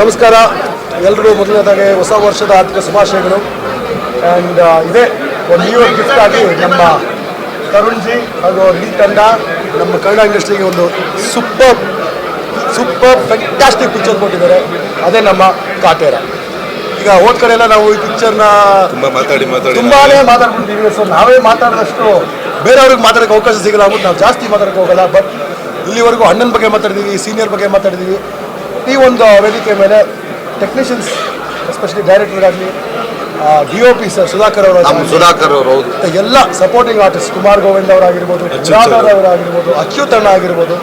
ನಮಸ್ಕಾರ ಎಲ್ಲರೂ ಮೊದಲನೇದಾಗಿ ಹೊಸ ವರ್ಷದ ಆರ್ಥಿಕ ಶುಭಾಶಯಗಳು. ಆ್ಯಂಡ್ ಇದೇ ಒಂದು ನ್ಯೂ ಇಯರ್ ಗಿಫ್ಟ್ ಆಗಿ ನಮ್ಮ ತರುಣ್ ಜಿ ಹಾಗೂ ಇಡೀ ತಂಡ ನಮ್ಮ ಕನ್ನಡ ಇಂಡಸ್ಟ್ರಿಗೆ ಒಂದು ಸೂಪರ್ ಫ್ಯಾಂಟಾಸ್ಟಿಕ್ ಪಿಕ್ಚರ್ ಕೊಟ್ಟಿದ್ದಾರೆ. ಅದೇ ನಮ್ಮ ಕಾಟೇರ. ಈಗ ಹೋದ ಕಡೆ ಎಲ್ಲ ನಾವು ಈ ಪಿಕ್ಚರ್ನ ತುಂಬಾನೇ ಮಾತಾಡ್ಬಿಟ್ಟಿದ್ದೀವಿ. ಸೊ ನಾವೇ ಮಾತಾಡಿದಷ್ಟು ಬೇರೆಯವ್ರಿಗೆ ಮಾತಾಡೋಕ್ಕೆ ಅವಕಾಶ ಸಿಗಲ್ಲ ಆಗ್ಬಿಟ್ಟು ನಾವು ಜಾಸ್ತಿ ಮಾತಾಡೋಕ್ಕೆ ಹೋಗಲ್ಲ. ಬಟ್ ಇಲ್ಲಿವರೆಗೂ ಅಣ್ಣನ ಬಗ್ಗೆ ಮಾತಾಡಿದ್ದೀವಿ, ಸೀನಿಯರ್ ಬಗ್ಗೆ ಮಾತಾಡಿದ್ದೀವಿ. ಈ ಒಂದು ವೇದಿಕೆ ಮೇಲೆ ಟೆಕ್ನಿಷಿಯನ್ಸ್ ಎಸ್ಪೆಷಲಿ ಡೈರೆಕ್ಟರ್ಗಾಗಲಿ, DOP ಸರ್ ಸುಧಾಕರ್ ಅವರು ಎಲ್ಲ ಸಪೋರ್ಟಿಂಗ್ ಆರ್ಟಿಸ್ಟ್ ಕುಮಾರ್ ಗೋವಿಂದ್ ಅವರಾಗಿರ್ಬೋದು, ಅವರಾಗಿರ್ಬೋದು, ಅಚ್ಯುತ್ ಅಣ್ಣ ಆಗಿರ್ಬೋದು,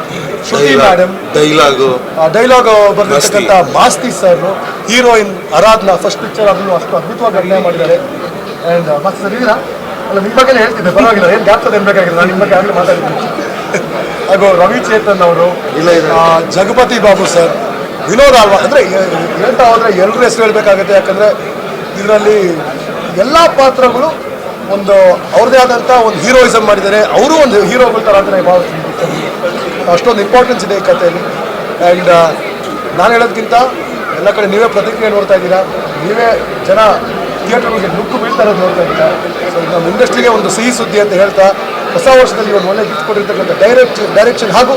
ಶ್ರುತಿ ಮೇಡಮ್, ಡೈಲಾಗ್ ಬರೆದಿರ್ತಕ್ಕಂಥ Masti sir, heroine Aradhana first picture ಅದನ್ನು ಅಷ್ಟು ಅದ್ಭುತವಾಗಿ ಅಭಿನಯ ಮಾಡಿದ್ದಾರೆ. ಆ್ಯಂಡ್ ಮತ್ತೆ ಸರ್ ಇದೀರಾ ಅಲ್ಲ, ನಿಮ್ಮ ಬಗ್ಗೆ ಹೇಳ್ತಿದ್ದೆ, ಪರವಾಗಿಲ್ಲ, ಏನು ಗ್ಯಾಪ್ತದೆ ಏನು ಬೇಕಾಗಿಲ್ಲ, ನಾನು ನಿಮ್ಮ ಬಗ್ಗೆ ಆಗಲೇ ಮಾತಾಡ್ತೀನಿ. ಹಾಗೂ ರವಿ ಚೇತನ್ ಅವರು, ಜಗಪತಿ ಬಾಬು ಸರ್, ವಿನೋದ್ ಆಳ್ವಾ. ಅಂದರೆ ಹೇಳ್ತಾ ಹೋದರೆ ಎಲ್ಲರ ಹೆಸರು ಹೇಳಬೇಕಾಗುತ್ತೆ. ಯಾಕಂದರೆ ಇದರಲ್ಲಿ ಎಲ್ಲ ಪಾತ್ರಗಳು ಒಂದು ಅವ್ರದ್ದೇ ಆದಂಥ ಒಂದು ಹೀರೋಯಿಸಮ್ ಮಾಡಿದ್ದಾರೆ. ಅವರು ಒಂದು ಹೀರೋಗಳ ಥರ ಅಂತಲೇ ಭಾವಿಸ್ತೀನಿ. ಅಷ್ಟೊಂದು ಇಂಪಾರ್ಟೆನ್ಸ್ ಇದೆ ಈ ಕಥೆಯಲ್ಲಿ. ಆ್ಯಂಡ್ ನಾನು ಹೇಳೋದಕ್ಕಿಂತ ಎಲ್ಲ ಕಡೆ ನೀವೇ ಪ್ರತಿಕ್ರಿಯೆ ನೋಡ್ತಾ ಇದ್ದೀರಾ, ನೀವೇ ಜನ ಥಿಯೇಟರ್ಗಳಿಗೆ ನುಗ್ಗು ಬೀಳ್ತಾ ಇರೋದು ನೋಡ್ತಾ ಇದ್ದೀರಾ. ಸೊ ನಮ್ಮ ಇಂಡಸ್ಟ್ರಿಗೆ ಒಂದು ಸಿಹಿ ಸುದ್ದಿ ಅಂತ ಹೇಳ್ತಾ, ಹೊಸ ವರ್ಷದಲ್ಲಿ ಒಂದು ಒಳ್ಳೆ ಗಿಫ್ಟ್ ಕೊಟ್ಟಿರ್ತಕ್ಕಂಥ ಡೈರೆಕ್ಷನ್ ಹಾಗೂ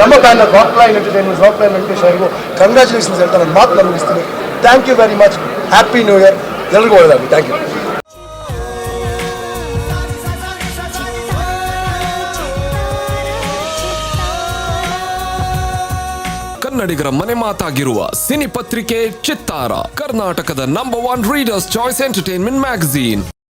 ನಮ್ಮ ಬ್ಯಾನರ್ ರಾಕ್ಲೈನ್ ಎಂಟರ್ಟೈನ್ಮೆಂಟ್, ರಾಕ್ಲೈನ್ ವೆಂಕಟೇಶ್ ಅವರಿಗೂ ಕಂಗ್ರ್ಯಾಚುಲೇಷನ್ಸ್ ಹೇಳ್ತಾ ನಾನು ಮಾತು ಮುಗಿಸ್ತೀನಿ. Thank you very much. Happy new year. ಎಲ್ರಿಗೂ ಒಳ್ಳೆಯದಾಗಲಿ. Thank you. ಕನ್ನಡಿಗರ ಮನೆ ಮಾತಾಗಿರುವ ಸಿನಿ ಪತ್ರಿಕೆ ಚಿತ್ತಾರ, ಕರ್ನಾಟಕದ number 1 readers choice entertainment magazine.